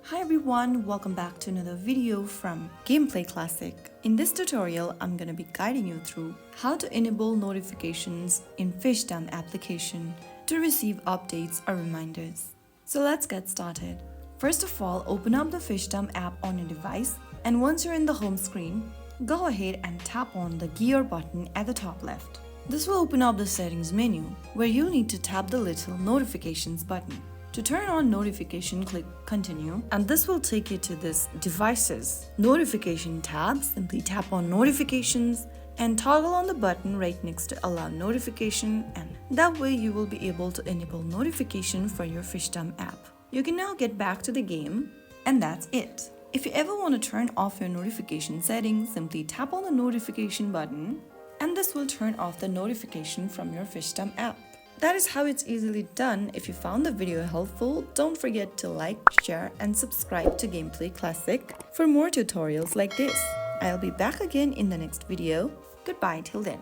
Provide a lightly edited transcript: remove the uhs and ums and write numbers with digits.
Hi everyone, welcome back to another video from Gameplay Classic. In this tutorial, I'm going to be guiding you through how to enable notifications in Fishdom application to receive updates or reminders. So let's get started. First of all, open up the Fishdom app on your device, and once you're in the home screen, go ahead and tap on the gear button at the top left. This will open up the settings menu where you need to tap the little notifications button. To turn on notification, click continue, and this will take you to this devices notification tab. Simply tap on notifications and toggle on the button right next to allow notification, and that way you will be able to enable notification for your Fishdom app. You can now get back to the game, and that's it. If you ever want to turn off your notification settings, simply tap on the notification button and this will turn off the notification from your Fishdom app. That is how it's easily done. If you found the video helpful, don't forget to like, share, and subscribe to Gameplay Classic for more tutorials like this. I'll be back again in the next video. Goodbye till then.